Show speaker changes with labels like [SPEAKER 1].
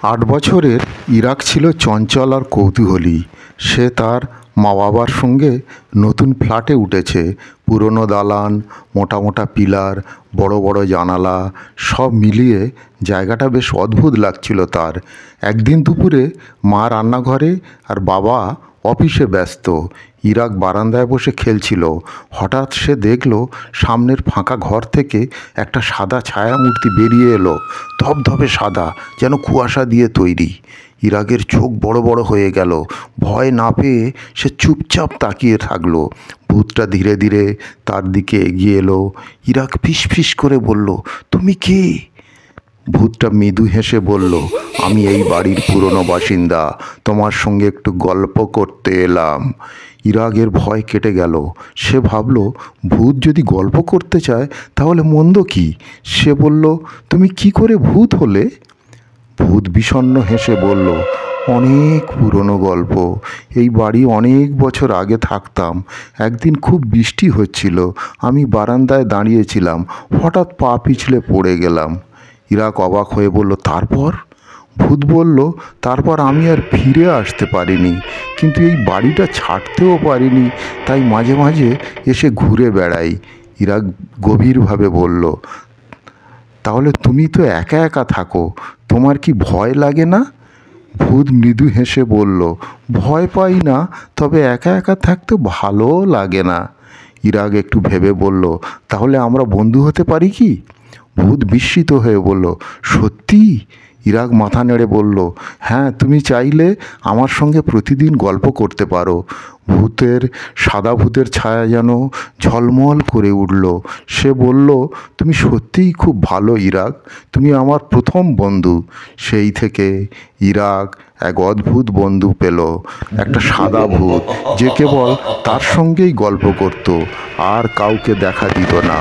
[SPEAKER 1] 8 বছরের ইরাক ছিল চঞ্চল আর কৌতূহলী। সে তার মা বাবার সঙ্গে নতুন ফ্ল্যাটে উঠেছে। পুরনো দালান, মোটা মোটা পিলার, বড় বড় জানালা, সব মিলিয়ে জায়গাটা বেশ অদ্ভুত লাগছিল তার। একদিন দুপুরে মা রান্নাঘরে আর বাবা অফিসে ব্যস্ত। ইরাক বারান্দায় বসে খেলছিল। হঠাৎ সে দেখল সামনের ফাঁকা ঘর থেকে একটা সাদা ছায়ামূর্তি বেরিয়ে এলো। ধবধবে সাদা, যেন কুয়াশা দিয়ে তৈরি। ইরাকের চোখ বড় বড় হয়ে গেল। ভয় না পেয়ে সে চুপচাপ তাকিয়ে থাকলো। ভূতটা ধীরে ধীরে তার দিকে এগিয়ে এলো। ইরাক ফিস ফিস করে বলল, তুমি কে? ভূতটা মৃদু হেসে বলল, আমি এই বাড়ির পুরনো বাসিন্দা, তোমার সঙ্গে একটু গল্প করতে এলাম। ইরাকের ভয় কেটে গেল। সে ভাবল, ভূত যদি গল্প করতে চায় তাহলে মন্দ কি? সে বলল, তুমি কি করে ভূত হলে? ভূত বিষণ্ণ হেসে বলল, অনেক পুরনো গল্প। এই বাড়ি অনেক বছর আগে থাকতাম। একদিন খুব বৃষ্টি হচ্ছিল। আমি বারান্দায় দাঁড়িয়েছিলাম। হঠাৎ পা পিছলে পড়ে গেলাম। ইরাক অবাক হয়ে বলল, তারপর? ভূত বলল, তারপর আমি আর ফিরে আসতে পারিনি, কিন্তু এই বাড়িটা ছাড়তেও পারিনি, তাই মাঝে মাঝে এসে ঘুরে বেড়াই। ইরাক গভীরভাবে বলল, তাহলে তুমি তো একা একা থাকো, তোমার কি ভয় লাগে না? ভূত মৃদু হেসে বলল, ভয় পাই না, তবে একা একা থাকতে ভালোও লাগে না। ইরাক একটু ভেবে বলল, তাহলে আমরা বন্ধু হতে পারি কি? ভূত বিস্মিত হয়ে বলল, সত্যি? ইরাক মাথা নেড়ে বলল, হ্যাঁ, তুমি চাইলে আমার সঙ্গে প্রতিদিন গল্প করতে পারো। সাদা ভূতের ছায়া যেন ঝলমল করে উঠল। সে বলল, তুমি সত্যিই খুব ভালো ইরাক, তুমি আমার প্রথম বন্ধু। সেই থেকে ইরাক এক অদ্ভুত বন্ধু পেল, একটা সাদা ভূত, যে কেবল তার সঙ্গেই গল্প করত আর কাউকে দেখা দিত না।